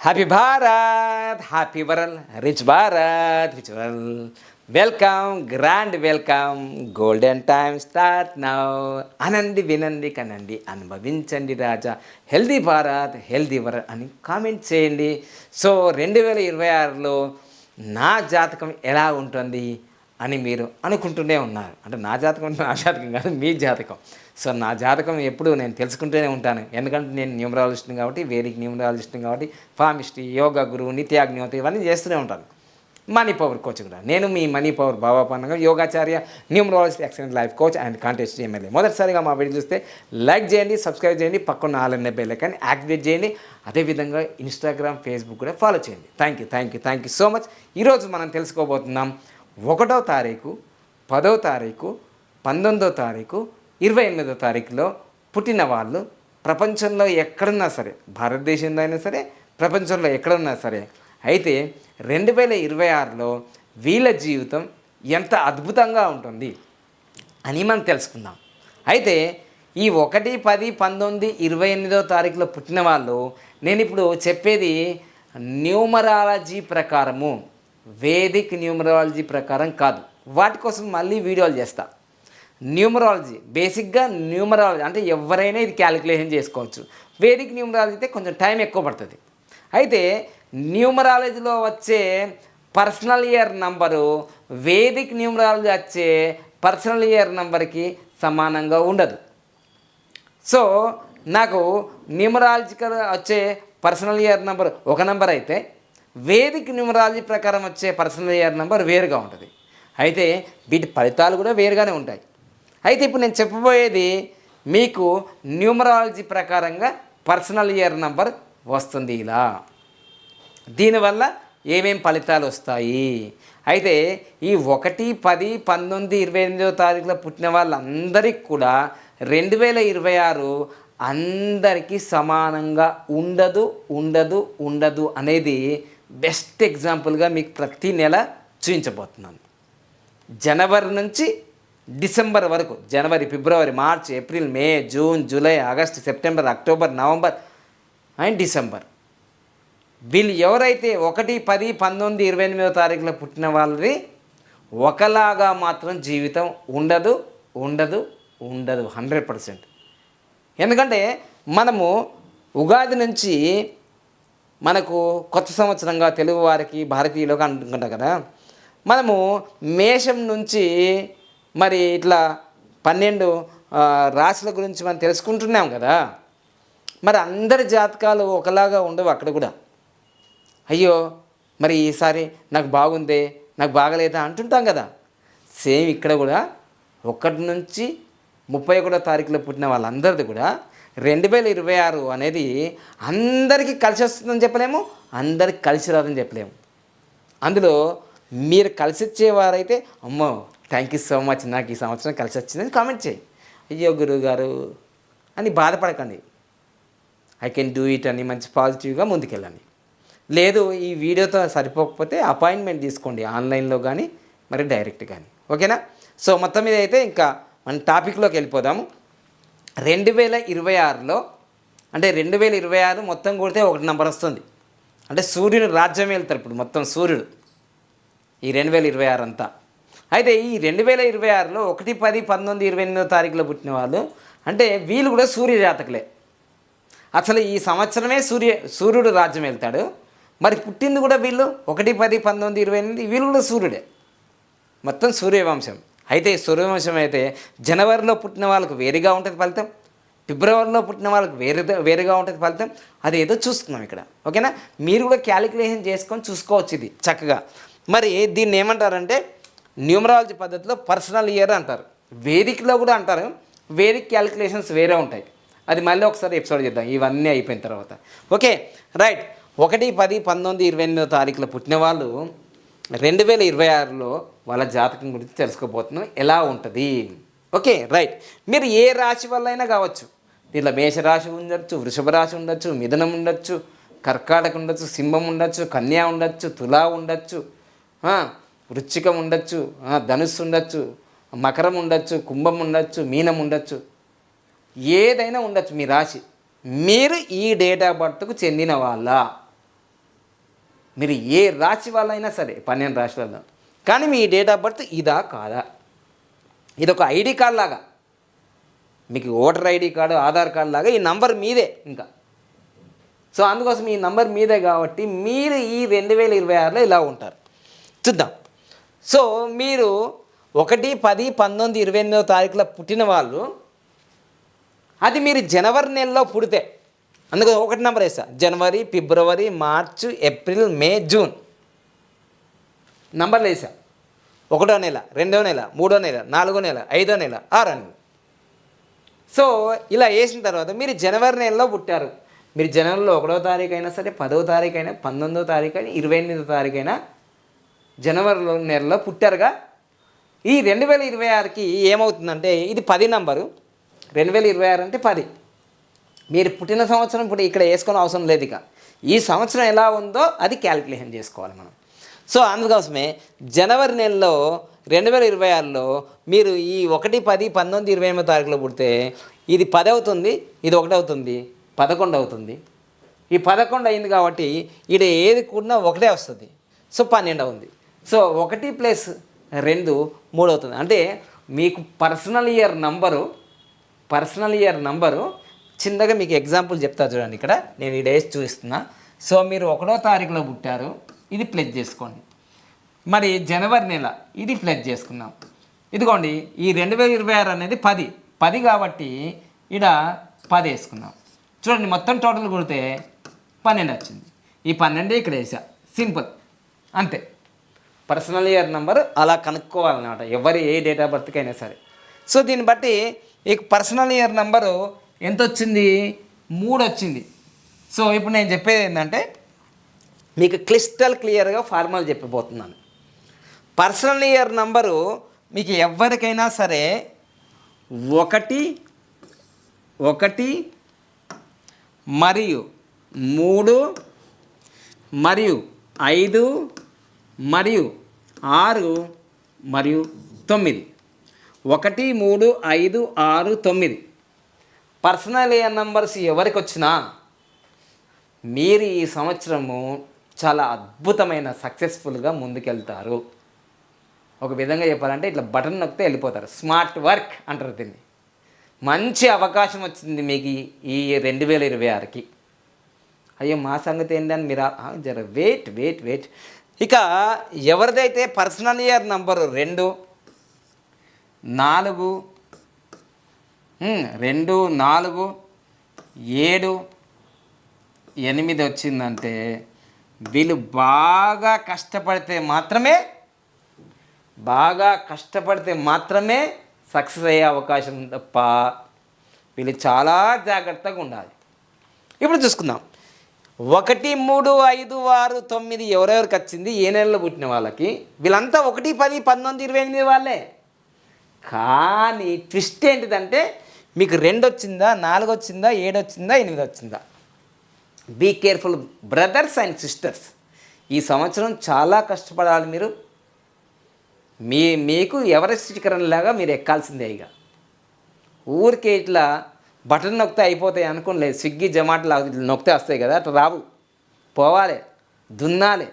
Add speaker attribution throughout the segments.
Speaker 1: Happy Bharat happy వరల్ rich Bharat rich వరల్ welcome grand welcome golden time start now అనండి వినండి కనండి అనుభవించండి రాజా హెల్దీ భారత్ హెల్దీ వరల్ అని కామెంట్ చేయండి. సో 2026లో నా జాతకం ఎలా ఉంటుంది అని మీరు అనుకుంటూనే ఉన్నారు. అంటే నా జాతకం కాదు, మీ జాతకం. సో నా జాతకం ఎప్పుడు నేను తెలుసుకుంటూనే ఉంటాను. ఎందుకంటే నేను న్యూమరాలజిస్ట్ని కాబట్టి, వేదిక్ న్యూమరాలజిస్ట్ని కాబట్టి, ఫామిస్ట్రీ, యోగా గురువు, నిత్యాగ్నిహోత్రి ఇవన్నీ చేస్తూనే ఉంటాను. మనీ పవర్ కోచ్ కూడా నేను మీ money power Baba Pannaga Yogacharya, numerologist, excellent life coach and contest MLA. మొదటిసారిగా మా వీడియో చూస్తే లైక్ చేయండి, సబ్స్క్రైబ్ చేయండి, పక్కన ఆల్ బెల్ ఐకాన్ యాక్టివేట్ చేయండి. అదేవిధంగా ఇన్స్టాగ్రామ్, ఫేస్బుక్ కూడా ఫాలో చేయండి. Thank you so much. ఈరోజు మనం తెలుసుకోబోతున్నాం 1వ తారీఖు, 10వ తారీఖు, 19వ తారీఖు, 28వ తారీఖులో పుట్టిన వాళ్ళు ప్రపంచంలో ఎక్కడున్నా సరే, భారతదేశంలో అయినా సరే, ప్రపంచంలో ఎక్కడున్నా సరే, అయితే 2026లో వీళ్ళ జీవితం ఎంత అద్భుతంగా ఉంటుంది అని మనం తెలుసుకుందాం. అయితే ఈ 1, 10, 19, 28వ తారీఖులో పుట్టిన వాళ్ళు నేను ఇప్పుడు చెప్పేది న్యూమరాలజీ ప్రకారము, వేదిక్ న్యూమరాలజీ ప్రకారం కాదు. వాటి కోసం మళ్ళీ వీడియోలు చేస్తా. న్యూమరాలజీ బేసిక్గా న్యూమరాలజీ అంటే ఎవరైనా ఇది క్యాలిక్యులేషన్ చేసుకోవచ్చు. వేదిక్ న్యూమరాలజీ అయితే కొంచెం టైం ఎక్కువ పడుతుంది. అయితే న్యూమరాలజీలో వచ్చే personal year number Vedic numerology వచ్చే పర్సనల్ ఇయర్ నంబర్కి సమానంగా ఉండదు. సో నాకు న్యూమరాలజికల్ వచ్చే పర్సనల్ ఇయర్ నెంబర్ ఒక నెంబర్ అయితే వేదిక్ న్యూమరాలజీ ప్రకారం వచ్చే పర్సనల్ ఇయర్ నెంబర్ వేరుగా ఉంటుంది. అయితే వీటి ఫలితాలు కూడా వేరుగానే ఉంటాయి. అయితే ఇప్పుడు నేను చెప్పబోయేది మీకు న్యూమరాలజీ ప్రకారంగా పర్సనల్ ఇయర్ నెంబర్ వస్తుంది. ఇలా దీనివల్ల ఏమేం ఫలితాలు వస్తాయి. అయితే ఈ 1, 10, 19, 28వ తారీఖులో పుట్టిన వాళ్ళందరికీ కూడా 2026 అందరికీ సమానంగా ఉండదు అనేది బెస్ట్ ఎగ్జాంపుల్గా మీకు ప్రతి నెల చూపించబోతున్నాను. జనవరి నుంచి డిసెంబర్ వరకు, January, February, March, April, May, June, July, August, September, October, November and December, వీళ్ళు ఎవరైతే 1, 10, 19, 28వ తారీఖులో పుట్టిన వాళ్ళది ఒకలాగా మాత్రం జీవితం ఉండదు 100%. ఎందుకంటే మనము ఉగాది నుంచి మనకు కొత్త సంవత్సరంగా తెలుగు వారికి, భారతీయులకు అనుకుంటాం కదా. మనము మేషం నుంచి మరి ఇట్లా 12 రాశుల గురించి మనం తెలుసుకుంటున్నాం కదా. మరి అందరి జాతకాలు ఒకలాగా ఉండవు అక్కడ కూడా. అయ్యో మరి ఈసారి నాకు బాగుందే, నాకు బాగలేదా అంటుంటాం కదా. సేమ్ ఇక్కడ కూడా 1 నుంచి 31వ తారీఖులో పుట్టిన వాళ్ళందరిది కూడా 2026 అనేది అందరికీ కలిసి వస్తుందని చెప్పలేము, అందరికి కలిసి రాదని చెప్పలేము. అందులో మీరు కలిసి వచ్చేవారైతే అమ్మో థ్యాంక్ యూ సో మచ్, నాకు ఈ సంవత్సరం కలిసి వచ్చిందని కామెంట్ చేయి. అయ్యో గురువు గారు అని బాధపడకండి, ఐ కెన్ డూ ఇట్ అని మంచి పాజిటివ్గా ముందుకెళ్ళండి. లేదు ఈ వీడియోతో సరిపోకపోతే అపాయింట్మెంట్ తీసుకోండి, ఆన్లైన్లో కానీ మరి డైరెక్ట్ కానీ. ఓకేనా? సో మొత్తం మీద అయితే ఇంకా మన టాపిక్లోకి వెళ్ళిపోదాము. 2026లో అంటే 2026 మొత్తం కొడితే 1 నెంబర్ వస్తుంది. అంటే సూర్యుని రాజ్యం వెళ్తారు ఇప్పుడు మొత్తం సూర్యుడు ఈ 2026 అంతా. అయితే ఈ 2026లో 1, 10, 19, 28వ తారీఖులో పుట్టిన వాళ్ళు అంటే వీళ్ళు కూడా సూర్య జాతకులే. అసలు ఈ సంవత్సరమే సూర్యుడు రాజ్యం వెళ్తాడు. మరి పుట్టింది కూడా వీళ్ళు 1, 10, 19, 28 వీళ్ళు కూడా సూర్యుడే, మొత్తం సూర్యవంశం. అయితే ఈ సూర్యవంశం అయితే జనవరిలో పుట్టిన వాళ్ళకు వేరుగా ఉంటుంది ఫలితం, ఫిబ్రవరిలో పుట్టిన వాళ్ళకి వేరుగా ఉంటుంది ఫలితం. అదేదో చూస్తున్నాం ఇక్కడ. ఓకేనా? మీరు కూడా క్యాలిక్యులేషన్ చేసుకొని చూసుకోవచ్చు ఇది చక్కగా. మరి దీన్ని ఏమంటారంటే న్యూమరాలజీ పద్ధతిలో పర్సనల్ ఇయర్ అంటారు, వేదిక్లో కూడా అంటారు. వేదిక్ క్యాలిక్యులేషన్స్ వేరే ఉంటాయి, అది మళ్ళీ ఒకసారి ఎపిసోడ్ చేద్దాం ఇవన్నీ అయిపోయిన తర్వాత. Okay right. 1, 10, 19, 28వ తారీఖులో పుట్టిన వాళ్ళు 2026లో వాళ్ళ జాతకం గురించి తెలుసుకోబోతున్నాం ఎలా ఉంటుంది. Okay right. మీరు ఏ రాశి వల్ల అయినా కావచ్చు. దీంట్లో మేషరాశి ఉండొచ్చు, వృషభ రాశి ఉండొచ్చు, మిథునం ఉండొచ్చు, కర్కాటక ఉండొచ్చు, సింహం ఉండొచ్చు, కన్యా ఉండొచ్చు, తులా ఉండొచ్చు, వృశ్చికం ఉండొచ్చు, ధనుస్సు ఉండొచ్చు, మకరం ఉండొచ్చు, కుంభం ఉండొచ్చు, మీనం ఉండొచ్చు, ఏదైనా ఉండొచ్చు మీ రాశి. మీరు ఈ డేట్ ఆఫ్ బర్త్కు చెందిన వాళ్ళ మీరు ఏ రాశి వాళ్ళైనా సరే 12 రాశులలో, కానీ మీ డేట్ ఆఫ్ బర్త్ ఇదా కాదా, ఇది ఒక ఐడి కార్డ్ లాగా, మీకు voter ID card Aadhaar card లాగా ఈ నంబర్ మీదే ఇంకా. సో అందుకోసం ఈ నంబర్ మీదే కాబట్టి మీరు ఈ 2026లో ఇలా ఉంటారు. చూద్దాం. సో మీరు 1, 10, 19, 28వ తారీఖులో పుట్టిన వాళ్ళు, అది మీరు జనవరి నెలలో పుడితే, అందుకు 1 నెంబర్ వేస్తా, జనవరి, February, March, April, May, June నంబర్లు వేసా. 1వ నెల, 2వ నెల, 3వ నెల, 4వ నెల, 5వ నెల, 6వ నెల. సో ఇలా వేసిన తర్వాత మీరు జనవరి నెలలో పుట్టారు. మీరు జనవరిలో 1వ తారీఖు అయినా సరే, 10వ తారీఖు అయినా, 19వ తారీఖు అయినా, 28వ తారీఖు అయినా జనవరిలో నెలలో పుట్టారుగా. ఈ 2026కి ఏమవుతుందంటే ఇది 10 నంబరు. 2026 అంటే 10. మీరు పుట్టిన సంవత్సరం ఇప్పుడు ఇక్కడ వేసుకొని అవసరం లేదు. ఇక ఈ సంవత్సరం ఎలా ఉందో అది క్యాలిక్యులేషన్ చేసుకోవాలి మనం. సో అందుకోసమే జనవరి నెలలో 2026లో మీరు ఈ 1, 10, 19, 28వ తారీఖులో పుడితే ఇది 10 అవుతుంది, ఇది 1 అవుతుంది, 11 అవుతుంది. ఈ 11 అయింది కాబట్టి ఇక్కడ ఏది కూడినా 1 వస్తుంది. సో 12 ఉంది. సో 1 + 2 3 అవుతుంది. అంటే మీకు పర్సనల్ ఇయర్ నంబరు చిన్నగా మీకు ఎగ్జాంపుల్ చెప్తా చూడండి. ఇక్కడ నేను ఈ డేస్ చూపిస్తున్నా. సో మీరు 1వ తారీఖులో పుట్టారు, ఇది ప్లస్ చేసుకోండి. మరి జనవరి నెల ఇది ప్లస్ చేసుకున్నాం. ఇదిగోండి ఈ 2026 అనేది 10 కాబట్టి ఇక్కడ 10 వేసుకున్నాం. చూడండి మొత్తం టోటల్ కొడితే 12 వచ్చింది. ఈ 12 ఇక్కడ వేసా, సింపుల్ అంతే. పర్సనల్ ఇయర్ నెంబర్ అలా కనుక్కోవాలన్నమాట, ఎవరి ఏ డేట్ ఆఫ్ బర్త్కి అయినా సరే. సో దీన్ని బట్టి ఈ పర్సనల్ ఇయర్ నెంబరు ఎంత వచ్చింది, 3 వచ్చింది. సో ఇప్పుడు నేను చెప్పేది ఏంటంటే మీకు క్లియర్గా ఫార్ములా చెప్పిపోతున్నాను. పర్సనల్ ఇయర్ నంబరు మీకు ఎవరికైనా సరే 1 మరియు 3 మరియు 5 మరియు 6 మరియు 9, 1, 3, 5, 6, 9 పర్సనల్ ఇయర్ నంబర్స్ ఎవరికి వచ్చినా మీరు ఈ సంవత్సరము చాలా అద్భుతమైన సక్సెస్ఫుల్గా ముందుకెళ్తారు. ఒక విధంగా చెప్పాలంటే ఇట్లా బటన్ నొక్కితే వెళ్ళిపోతారు. స్మార్ట్ వర్క్ అంటారు దీన్ని. మంచి అవకాశం వచ్చింది మీకు ఈ 2026కి. అయ్యో మా సంగతి ఏంటని మీరు జర వెయిట్. ఇక ఎవరిదైతే పర్సనల్ ఇయర్ నంబరు 2, 4, 7, 8 వచ్చిందంటే వీళ్ళు బాగా కష్టపడితే మాత్రమే సక్సెస్ అయ్యే అవకాశం తప్ప వీళ్ళు చాలా జాగ్రత్తగా ఉండాలి. ఇప్పుడు చూసుకుందాం. 1, 3, 5, 6, 9 ఎవరెవరికి వచ్చింది ఏ నెలలో పుట్టిన వాళ్ళకి, వీళ్ళంతా 1, 10, 19, 28 వాళ్ళే. కానీ ట్విస్ట్ ఏంటిదంటే మీకు 2 వచ్చిందా, 4 వచ్చిందా, 7 వచ్చిందా, 8 వచ్చిందా. Be careful brothers and sisters. ఈ సంవత్సరం చాలా కష్టపడాలి మీరు. మీకు ఎవరెస్ట్ శిఖరంలాగా మీరు ఎక్కాల్సిందే. ఇక ఊరికే ఇట్లా బటన్ నొక్కితే అయిపోతాయి అనుకోలేదు. స్విగ్గీ జొమాటో నొక్కితే వస్తాయి కదా, అట్లా రావు. పోవాలి, దున్నాలి,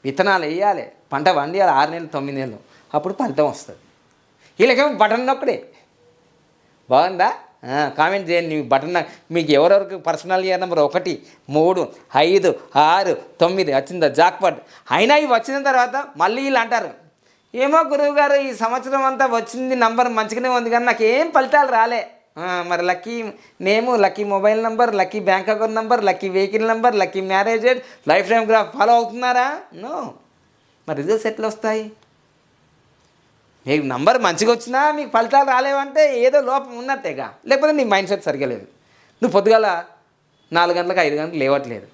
Speaker 1: విత్తనాలు వేయాలి, పంట వండియాలి 6 నెలలు 9 నెలలు, అప్పుడు ఫలితం వస్తుంది. వీళ్ళకేమో బటన్ నొక్కడే. బాగుందా? కామెంట్ చేయండి. మీకు ఎవరెవరికి పర్సనల్ ఇయర్ నెంబర్ 1, 3, 5, 6, 9 వచ్చిందా జాక్పాట్. అయినా ఇవి వచ్చిన తర్వాత మళ్ళీ వీళ్ళు అంటారు, ఏమో గురువు గారు ఈ సంవత్సరం అంతా వచ్చింది నంబర్ మంచిగానే ఉంది కానీ నాకు ఏం ఫలితాలు రాలే. మరి lucky name, lucky mobile number, lucky bank account number, lucky vehicle number, lucky marriage date, life time graph follow అవుతున్నారా? నో. మరి రిజల్ట్స్ ఎట్లా వస్తాయి? మీకు నంబర్ మంచిగా వచ్చినా మీకు ఫలితాలు రాలేవంటే ఏదో లోపం ఉన్నట్టేగా, లేకపోతే నీ మైండ్ సెట్ సరిగా లేదు. నువ్వు పొద్దుగాల 4 గంటలకు 5 గంటలకు లేవట్లేదు,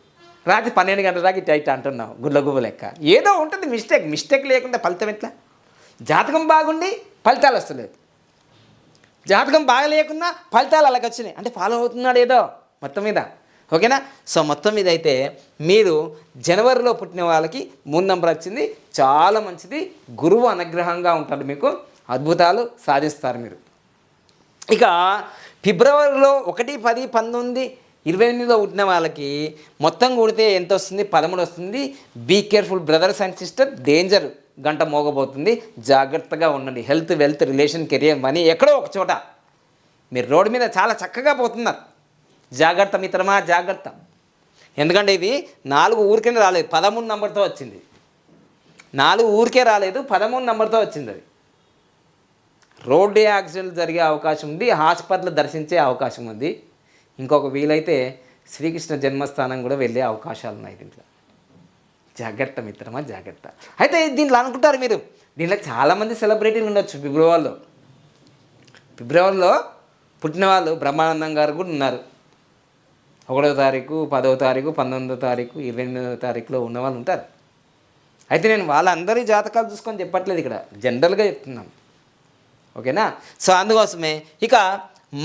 Speaker 1: రాత్రి 12 గంటల దాకా ఇటు అంటున్నావు గుడ్ల లెక్క. ఏదో ఉంటుంది మిస్టేక్ లేకుండా ఫలితం ఎట్లా? జాతకం బాగుండి ఫలితాలు వస్తలేదు, జాతకం బాగా లేకున్నా ఫలితాలు అలాగ వచ్చినాయి అంటే ఫాలో అవుతున్నాడు ఏదో మొత్తం మీద. ఓకేనా? సో మొత్తం మీద అయితే మీరు జనవరిలో పుట్టిన వాళ్ళకి 3 నంబర్ వచ్చింది, చాలా మంచిది. గురువు అనుగ్రహంగా ఉంటాడు, మీకు అద్భుతాలు సాధిస్తారు మీరు. ఇక ఫిబ్రవరిలో 1, 10, 19, 28లో పుట్టిన వాళ్ళకి మొత్తం కూడితే ఎంత వస్తుంది? 13 వస్తుంది. Be careful brothers and sister, danger గంట మోగబోతుంది, జాగ్రత్తగా ఉండండి. Health, wealth, relation, career, money ఎక్కడో ఒక చోట మీరు రోడ్డు మీద చాలా చక్కగా పోతున్నారు. జాగ్రత్త మిత్రమా, జాగ్రత్త. ఎందుకంటే ఇది 4 ఊరికే రాలేదు, 13 నెంబర్తో వచ్చింది. 4 ఊరికే రాలేదు, 13 నెంబర్తో వచ్చింది. అది రోడ్డు యాక్సిడెంట్ జరిగే అవకాశం ఉంది, హాస్పిటల్ దర్శించే అవకాశం ఉంది. ఇంకొక వీలైతే శ్రీకృష్ణ జన్మస్థానం కూడా వెళ్ళే అవకాశాలు ఉన్నాయి దీంట్లో. జాగ్రత్త మిత్రమా, జాగ్రత్త. అయితే దీంట్లో అనుకుంటారు మీరు, దీంట్లో చాలామంది సెలబ్రిటీలు ఉండొచ్చు. ఫిబ్రవరిలో పుట్టిన వాళ్ళు బ్రహ్మానందం గారు కూడా ఉన్నారు. 1వ తారీఖు, 10వ తారీఖు, 19వ తారీఖు, 28వ తారీఖులో ఉన్న వాళ్ళు ఉంటారు. అయితే నేను వాళ్ళందరి జాతకాలు చూసుకొని చెప్పట్లేదు, ఇక్కడ జనరల్గా చెప్తున్నాను. ఓకేనా? సో అందుకోసమే ఇక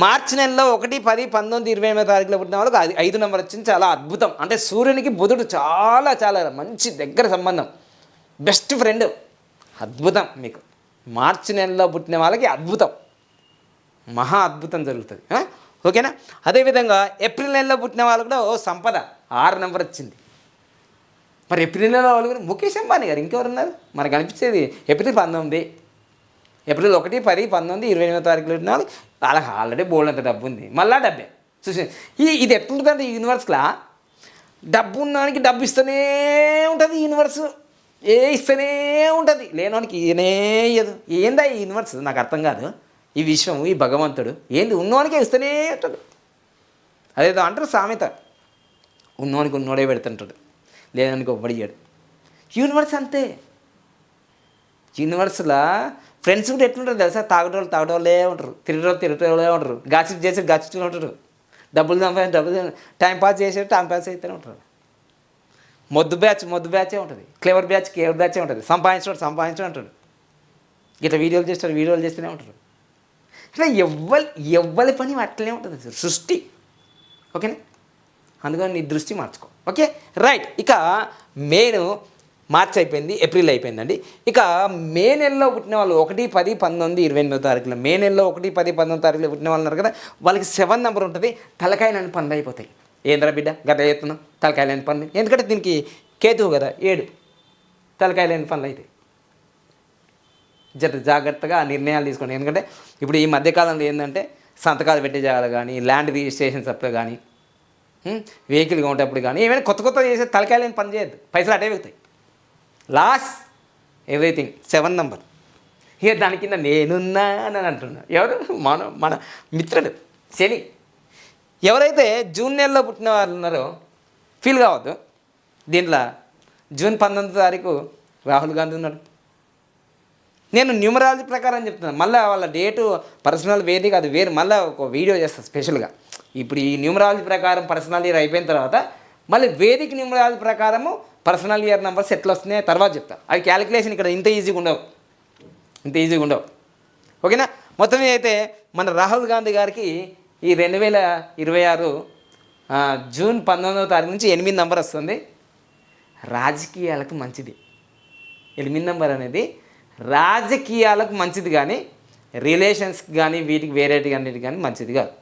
Speaker 1: మార్చి నెలలో 1, 10, 19, 28వ తారీఖులో పుట్టిన వాళ్ళకి 5 నెంబర్ వచ్చింది. చాలా అద్భుతం. అంటే సూర్యునికి బుధుడు చాలా చాలా మంచి దగ్గర సంబంధం, బెస్ట్ ఫ్రెండ్. అద్భుతం. మీకు మార్చి నెలలో పుట్టిన వాళ్ళకి అద్భుతం, మహా అద్భుతం జరుగుతుంది. ఓకేనా? అదేవిధంగా ఏప్రిల్ నెలలో పుట్టిన వాళ్ళు కూడా సంపద 6 నెంబర్ వచ్చింది. మరి ఏప్రిల్ నెలలో వాళ్ళు కూడా ముఖేష్ అంబానీ గారు, ఇంకెవరున్నారు మనకు అనిపించేది? ఏప్రిల్ 1, 10, 19, 28వ తారీఖులో పుట్టిన వాళ్ళు వాళ్ళకి ఆల్రెడీ బోల్డంత డబ్బు ఉంది, మళ్ళీ డబ్బే. చూసి ఇది ఎట్లుంటుందంటే యూనివర్స్లో డబ్బు ఉన్నవానికి డబ్బు ఇస్తూనే ఉంటుంది యూనివర్స్, ఇస్తూనే ఉంటుంది. లేనివానికి ఈయనే ఇయ్యదు. ఏందా ఈ యూనివర్స్? నాకు అర్థం కాదు. ఈ విశ్వం, ఈ భగవంతుడు ఏంది? ఉన్నవానికే ఇస్తూనే ఉంటాడు. అదేదో అంటారు సామెత, ఉన్నవానికి ఉన్నోడే పెడుతుంటాడు, లేదానికి ఒవ్వడి ఇయ్యాడు. యూనివర్స్ అంతే. యూనివర్స్లో ఫ్రెండ్స్ కూడా ఎట్లుంటారు తెలుసా? తాగటోళ్ళే ఉంటారు, తిరిగేటోళ్ళే ఉంటారు, గాసిప్ చేసి గాసిస్తూనే ఉంటారు, డబ్బులు టైం పాస్ టైం పాస్ అవుతూనే ఉంటారు. మొద్దు బ్యాచే ఉంటుంది, క్లేవర్ బ్యాచే ఉంటుంది, సంపాదించడం ఉంటాడు, ఇట్లా వీడియోలు చేస్తూనే ఉంటారు. ఇట్లా ఎవ్వరి పని అట్లనే ఉంటుంది సృష్టి. ఓకేనా? అందుకని నీ దృష్టి మార్చుకో. Okay, right. ఇక మార్చి అయిపోయింది, ఏప్రిల్ అయిపోయిందండి. ఇక మే నెలలో పుట్టిన వాళ్ళు 1, 10, 19, 28వ తారీఖులో, మే నెలలో 1, 10, 19 తారీఖులో పుట్టిన వాళ్ళు ఉన్నారు కదా, వాళ్ళకి 7 నెంబర్ ఉంటుంది. తలకాయలని పనులు అయిపోతాయి. ఏంద్రా బిడ్డ గత చేస్తున్నాం? తలకాయలని పనులు. ఎందుకంటే దీనికి కేతువు కదా, 7 తలకాయలని పనులు అవుతాయి. జాగ్రత్తగా నిర్ణయాలు తీసుకోండి. ఎందుకంటే ఇప్పుడు ఈ మధ్యకాలంలో ఏంటంటే సంతకాలు పెట్టే జాగాలు కానీ, ల్యాండ్ రిజిస్ట్రేషన్స్ అప్పుడు కానీ, వెహికల్ కొనేటప్పుడు కానీ, ఏమైనా కొత్త చేసే తలకాయలని పని చేయొద్దు, పైసలు అటే వెళ్తాయి. Lose everything 7 number. ఇక దాని కింద నేనున్నానని అంటున్నాను. ఎవరు? మన మిత్రుడు శని. ఎవరైతే జూన్ నెలలో పుట్టిన వాళ్ళు ఉన్నారో ఫీల్ కావద్దు. దీంట్లో జూన్ 19వ తారీఖు రాహుల్ గాంధీ ఉన్నాడు. నేను న్యూమరాలజీ ప్రకారం చెప్తున్నాను. మళ్ళీ వాళ్ళ డేటు పర్సనల్ వేది కాదు, వేరు. మళ్ళీ ఒక వీడియో చేస్తాను స్పెషల్గా. ఇప్పుడు ఈ న్యూమరాలజీ ప్రకారం పర్సనల్ ఇయర్ అయిపోయిన తర్వాత మళ్ళీ వేదిక న్యూమరాలజీ ప్రకారము పర్సనల్ ఇయర్ నెంబర్స్ ఎట్లా వస్తున్నాయో తర్వాత చెప్తాను. అవి క్యాలిక్యులేషన్ ఇక్కడ ఇంత ఈజీగా ఉండవు. ఓకేనా? మొత్తం మీద అయితే మన రాహుల్ గాంధీ గారికి ఈ 2026 జూన్ 19వ తారీఖు నుంచి 8 నెంబర్ వస్తుంది. రాజకీయాలకు మంచిది 8 నెంబర్ అనేది. రాజకీయాలకు మంచిది కానీ రిలేషన్స్కి కానీ వీటికి వేరేటి అన్నిటి కానీ మంచిది కాదు.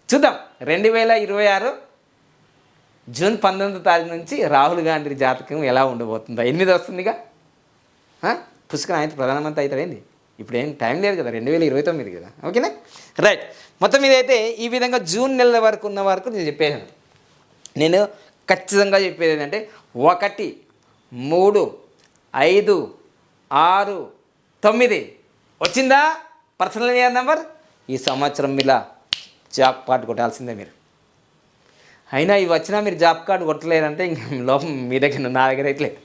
Speaker 1: చూద్దాం 2026 జూన్ 19వ తారీఖు నుంచి రాహుల్ గాంధీ జాతకం ఎలా ఉండబోతుందో. 8 వస్తుందిగా, పుష్కరం అయితే ప్రధానమంత్రి అవుతాడేంది. ఇప్పుడు ఏం టైం లేదు కదా, 2029 కదా. ఓకేనా? రైట్. మొత్తం మీద అయితే ఈ విధంగా జూన్ నెల వరకు ఉన్న వరకు నేను చెప్పేసాను. నేను ఖచ్చితంగా చెప్పేది ఏంటంటే 1, 3, 5, 6, 9 వచ్చిందా పర్సనల్ ఇయర్ నెంబర్? ఈ సంవత్సరం ఇలా జాబ్ కార్డు కొట్టాల్సిందే మీరు. అయినా ఇవి వచ్చినా మీరు జాబ్ కార్డు కొట్టలేదంటే ఇంక లోపం మీ దగ్గర, నా దగ్గర అయితే లేదు.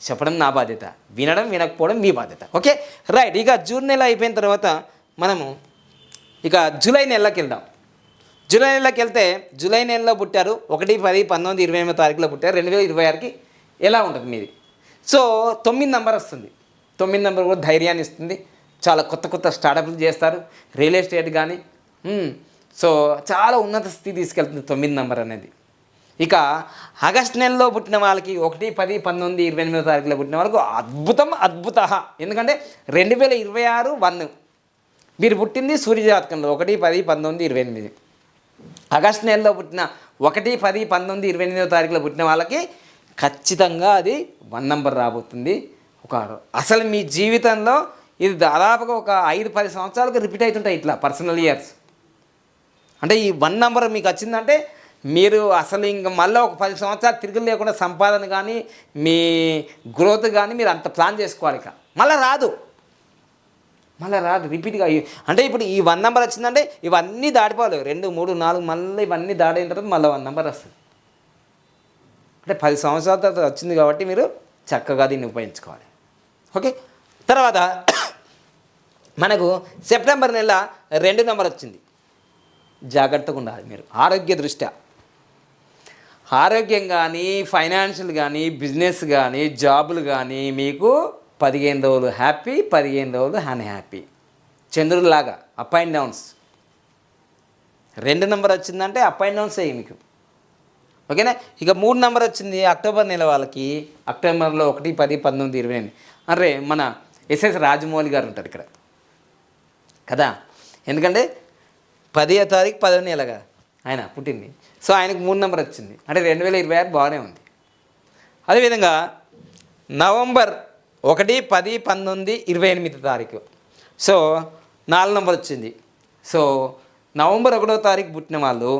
Speaker 1: చెప్పడం నా బాధ్యత, వినకపోవడం మీ బాధ్యత. Okay, right. ఇక జూన్ నెల అయిపోయిన తర్వాత మనము ఇక జూలై నెలలోకి వెళ్దాం. జూలై నెలలోకి వెళ్తే జూలై నెలలో పుట్టారు, 1, 10, 19, 28వ తారీఖులో పుట్టారు. 2026కి ఎలా ఉంటుంది మీది? సో 9 నెంబర్ వస్తుంది. 9 నెంబర్ కూడా ధైర్యాన్ని ఇస్తుంది. చాలా కొత్త స్టార్టప్లు చేస్తారు, రియల్ ఎస్టేట్ కానీ. సో చాలా ఉన్నత స్థితి తీసుకెళ్తుంది 9 నెంబర్ అనేది. ఇక ఆగస్ట్ నెలలో పుట్టిన వాళ్ళకి 1, 10, 19, 28వ తారీఖులో పుట్టిన వాళ్ళకు అద్భుత. ఎందుకంటే 2026 1 మీరు పుట్టింది సూర్యజాతకంలో 1, 10, 19, 28. ఆగస్టు నెలలో పుట్టిన 1, 10, 19, 28వ తారీఖులో పుట్టిన వాళ్ళకి ఖచ్చితంగా అది 1 నంబర్ రాబోతుంది. అసలు మీ జీవితంలో ఇది దాదాపుగా ఒక 5-10 సంవత్సరాలకు రిపీట్ అవుతుంటాయి ఇట్లా పర్సనల్ ఇయర్స్. అంటే ఈ 1 నంబర్ మీకు వచ్చిందంటే మీరు అసలు ఇంక మళ్ళీ ఒక 10 సంవత్సరాలు తిరుగులు లేకుండా సంపాదన కానీ మీ గ్రోత్ కానీ మీరు అంత ప్లాన్ చేసుకోవాలి. ఇక మళ్ళీ రాదు రిపీట్గా. అంటే ఇప్పుడు ఈ 1 నంబర్ వచ్చిందంటే ఇవన్నీ దాటిపోవాలి, 2, 3, 4 మళ్ళీ ఇవన్నీ దాటిన తర్వాత మళ్ళీ 1 నంబర్ వస్తుంది. అంటే 10 సంవత్సరాల తర్వాత వచ్చింది కాబట్టి మీరు చక్కగా దీన్ని ఉపయోగించుకోవాలి. ఓకే, తర్వాత మనకు సెప్టెంబర్ నెల 2 నంబర్ వచ్చింది. జాగ్రత్తగా ఉండాలి మీరు ఆరోగ్య దృష్ట్యా. ఆరోగ్యం కానీ, ఫైనాన్షియల్ కానీ, బిజినెస్ కానీ, జాబులు కానీ మీకు 15 రోజులు హ్యాపీ, 15 రోజులు అన్హ్యాపీ. చంద్రుడిలాగా అప్ అండ్ డౌన్స్. 2 నంబర్ వచ్చిందంటే అప్ అండ్ డౌన్స్ అయ్యి మీకు. ఓకేనా. ఇక 3 నంబర్ వచ్చింది అక్టోబర్ నెల వాళ్ళకి. అక్టోబర్లో 1, 10, 19, 28. అరే మన ఎస్ఎస్ రాజమౌళి గారు ఉంటారు ఇక్కడ కదా. ఎందుకంటే 10వ తారీఖు 10వ నెలగా ఆయన పుట్టింది. సో ఆయనకు 3 నంబర్ వచ్చింది. అంటే 2026 బాగానే ఉంది. అదేవిధంగా నవంబర్ 1, 10, 19, 28 తారీఖు. సో 4 నంబర్ వచ్చింది. సో నవంబర్ 1వ తారీఖు పుట్టిన వాళ్ళు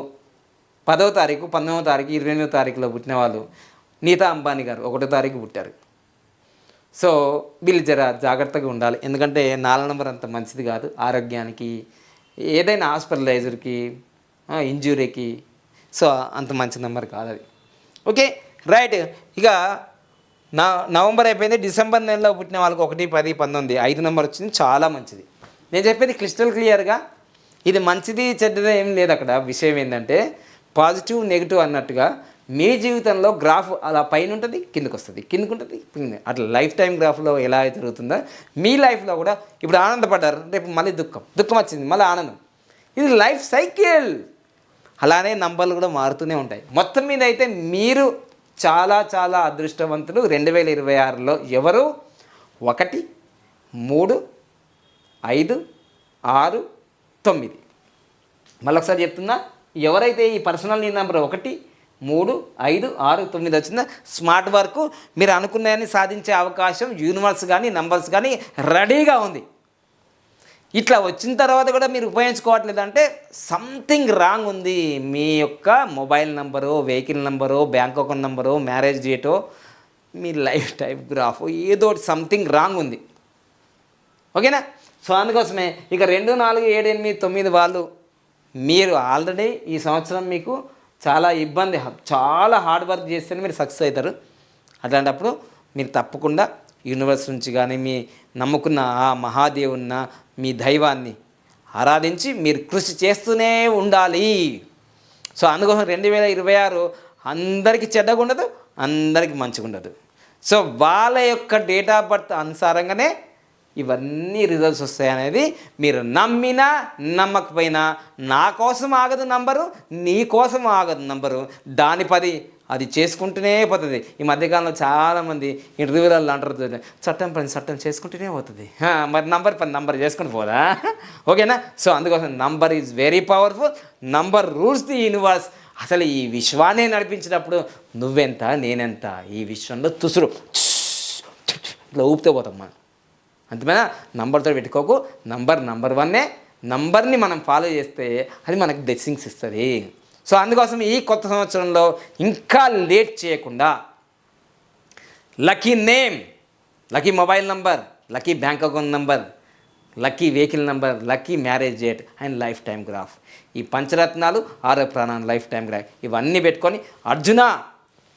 Speaker 1: 10వ తారీఖు, 19వ తారీఖు, 28వ తారీఖులో పుట్టిన వాళ్ళు నీతా అంబానీ గారు 1వ తారీఖు పుట్టారు. సో వీళ్ళు జాగ్రత్తగా ఉండాలి. ఎందుకంటే 4 నంబర్ అంత మంచిది కాదు ఆరోగ్యానికి, ఏదైనా హాస్పిటలైజర్కి, ఇంజురీకి. సో అంత మంచి నెంబర్ కాదు అది. Okay right. ఇక నవంబర్ అయిపోయింది. డిసెంబర్ నెలలో పుట్టిన వాళ్ళకి 1, 10, 19, 5 నెంబర్ వచ్చింది. చాలా మంచిది. నేను చెప్పేది క్రిస్టల్ క్లియర్గా. ఇది మంచిది చెడ్డది ఏం లేదు అక్కడ. విషయం ఏంటంటే పాజిటివ్ నెగిటివ్ అన్నట్టుగా మీ జీవితంలో గ్రాఫ్ అలా పైన ఉంటుంది, కిందకు వస్తుంది, కిందకు ఉంటుంది, అట్లా లైఫ్ టైం గ్రాఫ్లో ఎలా జరుగుతుందో మీ లైఫ్లో కూడా. ఇప్పుడు ఆనందపడ్డారు, రేపు మళ్ళీ దుఃఖం వచ్చింది, మళ్ళీ ఆనందం. ఇది లైఫ్ సైకిల్. అలానే నంబర్లు కూడా మారుతూనే ఉంటాయి. మొత్తం మీద అయితే మీరు చాలా చాలా అదృష్టవంతులు 2026లో. ఎవరు? 1, 3, 5, 6, 9. మళ్ళొకసారి చెప్తున్నా, ఎవరైతే ఈ పర్సనల్ నెంబర్ 1, 3, 5, 6, 9 వచ్చిందో స్మార్ట్ వర్క్ మీరు అనుకున్నాయని సాధించే అవకాశం యూనివర్స్ కానీ నంబర్స్ కానీ రెడీగా ఉంది. ఇట్లా వచ్చిన తర్వాత కూడా మీరు ఉపయోగించుకోవట్లేదు అంటే సంథింగ్ రాంగ్ ఉంది. మీ యొక్క mobile number, vehicle number, bank account number, marriage డేటో, మీ లైఫ్ టైప్ గ్రాఫ్ ఏదో సంథింగ్ రాంగ్ ఉంది. ఓకేనా. సో అందుకోసమే ఇక 2, 4, 7, 8, 9 వాళ్ళు మీరు ఆల్రెడీ ఈ సంవత్సరం మీకు చాలా ఇబ్బంది, చాలా హార్డ్ వర్క్ చేస్తేనే మీరు సక్సెస్ అవుతారు. అట్లాంటప్పుడు మీరు తప్పకుండా యూనివర్స్ నుంచి కానీ మీ నమ్ముకున్న ఆ మహాదేవున్న మీ దైవాన్ని ఆరాధించి మీరు కృషి చేస్తూనే ఉండాలి. సో అందుకోసం 2026 అందరికీ చెడ్డగా ఉండదు, అందరికీ మంచిగా ఉండదు. సో వాళ్ళ యొక్క డేట్ ఆఫ్ బర్త్ అనుసారంగానే ఇవన్నీ రిజల్ట్స్ వస్తాయనేది మీరు నమ్మినా నమ్మకపోయినా. నా కోసం ఆగదు నంబరు, నీ కోసం ఆగదు నంబరు. దాని 10 అది చేసుకుంటూనే పోతుంది. ఈ మధ్యకాలంలో చాలామంది ఇంటర్వ్యూలలో అంటారు, చట్టం చేసుకుంటూనే పోతుంది. మరి నంబర్ 10 నంబర్ చేసుకుని పోదా? ఓకేనా. సో అందుకోసం number is very powerful. Number rules the universe. అసలు ఈ విశ్వాన్ని నడిపించినప్పుడు నువ్వెంత నేనెంత, ఈ విశ్వంలో తుసురు ఇట్లా ఊపితే పోతాం మనం. అంతేనా. నంబర్తో పెట్టుకోకు. నంబర్ 1. నంబర్ని మనం ఫాలో చేస్తే అది మనకు బ్లెస్సింగ్స్ ఇస్తుంది. సో అందుకోసం ఈ కొత్త సంవత్సరంలో ఇంకా లేట్ చేయకుండా lucky name, lucky mobile number, lucky bank account number, lucky vehicle number, lucky marriage date and life time graph, ఈ పంచరత్నాలు 6 ప్రాణాలు లైఫ్ టైం గ్రాఫ్ ఇవన్నీ పెట్టుకొని అర్జున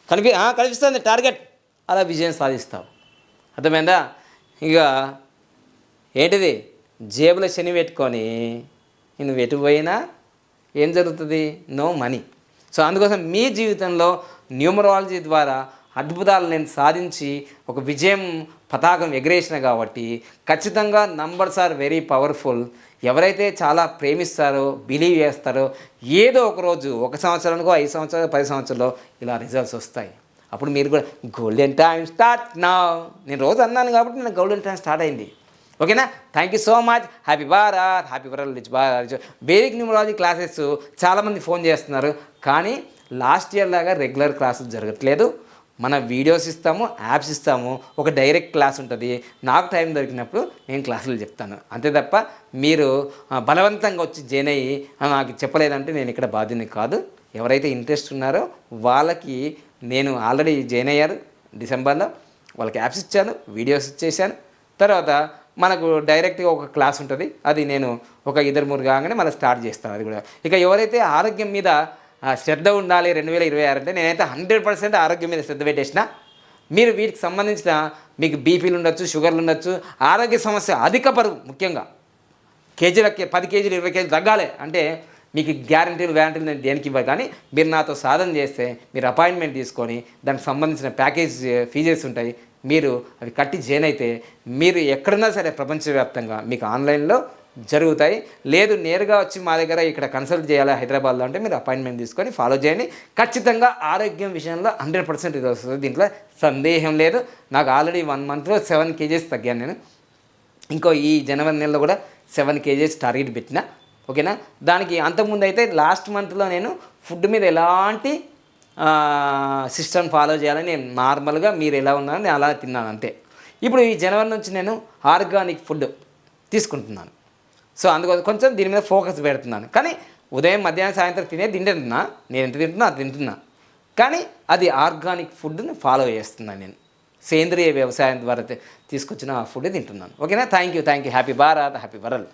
Speaker 1: కనిపిస్తుంది టార్గెట్, అలా విజయం సాధిస్తావు. అర్థమైందా. ఇక ఏంటిది, జేబులో శని పెట్టుకొని నువ్వు ఎటు పోయినా ఏం జరుగుతుంది? No money. సో అందుకోసం మీ జీవితంలో న్యూమరాలజీ ద్వారా అద్భుతాలు నేను సాధించి ఒక విజయం పతాకం ఎగరేసిన కాబట్టి ఖచ్చితంగా నంబర్స్ ఆర్ వెరీ పవర్ఫుల్. ఎవరైతే చాలా ప్రేమిస్తారో, బిలీవ్ చేస్తారో, ఏదో ఒక రోజు 1 సంవత్సరానికో 5 సంవత్సరాలు 10 సంవత్సరాల్లో ఇలా రిజల్ట్స్ వస్తాయి. అప్పుడు మీరు కూడా గోల్డెన్ టైం స్టార్ట్ నా. నేను రోజు అన్నాను కాబట్టి నాకు గోల్డెన్ టైం స్టార్ట్ అయింది. ఓకేనా? Thank you so much. Happy Bharat, happy world, rich Bharat. Basic numerology classes చాలామంది ఫోన్ చేస్తున్నారు, కానీ లాస్ట్ ఇయర్ లాగా రెగ్యులర్ క్లాసెస్ జరగట్లేదు. మన వీడియోస్ ఇస్తాము, యాప్స్ ఇస్తాము, ఒక డైరెక్ట్ క్లాస్ ఉంటుంది. నాకు టైం దొరికినప్పుడు నేను క్లాసులు చెప్తాను, అంతే తప్ప మీరు బలవంతంగా వచ్చి జాయిన్ అయ్యి నాకు చెప్పలేదంటే నేను ఇక్కడ బాధ్యుని కాదు. ఎవరైతే ఇంట్రెస్ట్ ఉన్నారో వాళ్ళకి నేను ఆల్రెడీ జాయిన్ అయ్యారు డిసెంబర్లో, వాళ్ళకి యాప్స్ ఇచ్చాను, వీడియోస్ ఇచ్చేసాను. తర్వాత మనకు డైరెక్ట్గా ఒక క్లాస్ ఉంటుంది, అది నేను ఒక 2-3 కాగానే మళ్ళీ స్టార్ట్ చేస్తాను అది కూడా. ఇక ఎవరైతే ఆరోగ్యం మీద శ్రద్ధ ఉండాలి 2026 అంటే నేనైతే 100% ఆరోగ్యం మీద శ్రద్ధ పెట్టేసిన. మీరు వీటికి సంబంధించిన మీకు బీపీలు ఉండొచ్చు, షుగర్లు ఉండొచ్చు, ఆరోగ్య సమస్య అధిక బరువు, ముఖ్యంగా కేజీలకి 10 కేజీలు 20 కేజీలు తగ్గాలి అంటే మీకు గ్యారంటీలు నేను దేనికి ఇవ్వాలి. కానీ మీరు నాతో సాధన చేస్తే మీరు అపాయింట్మెంట్ తీసుకొని దానికి సంబంధించిన ప్యాకేజ్ ఫీజెస్ ఉంటాయి, మీరు అవి కట్టి జాయిన్ అయితే మీరు ఎక్కడున్నా సరే ప్రపంచవ్యాప్తంగా మీకు ఆన్లైన్లో జరుగుతాయి. లేదు నేరుగా వచ్చి మా దగ్గర ఇక్కడ కన్సల్ట్ చేయాలి హైదరాబాద్లో అంటే మీరు అపాయింట్మెంట్ తీసుకొని ఫాలో చేయండి. ఖచ్చితంగా ఆరోగ్యం విషయంలో 100% ఇది వస్తుంది, దీంట్లో సందేహం లేదు. నాకు ఆల్రెడీ 1 మంత్లో 7 కేజీస్ తగ్గాను నేను. ఇంకో ఈ జనవరి నెలలో కూడా 7 కేజీస్ టార్గెట్ పెట్టిన. ఓకేనా? దానికి అంతకుముందు అయితే లాస్ట్ మంత్లో నేను ఫుడ్ మీద ఎలాంటి సిస్టమ్ ఫాలో చేయాలని నేను నార్మల్గా మీరు ఎలా ఉన్నారో నేను అలా తిన్నాను అంతే. ఇప్పుడు ఈ జనవరి నుంచి నేను ఆర్గానిక్ ఫుడ్ తీసుకుంటున్నాను. సో అందుకోసం కొంచెం దీని మీద ఫోకస్ పెడుతున్నాను. కానీ ఉదయం మధ్యాహ్నం సాయంత్రం తింటున్నా, నేను ఎంత తింటున్నా అది తింటున్నా, కానీ అది ఆర్గానిక్ ఫుడ్ని ఫాలో చేస్తున్నాను నేను. సేంద్రియ వ్యవసాయం ద్వారా తీసుకొచ్చిన ఆ ఫుడ్ తింటున్నాను. ఓకేనా? Thank you. Happy Bharat, happy world.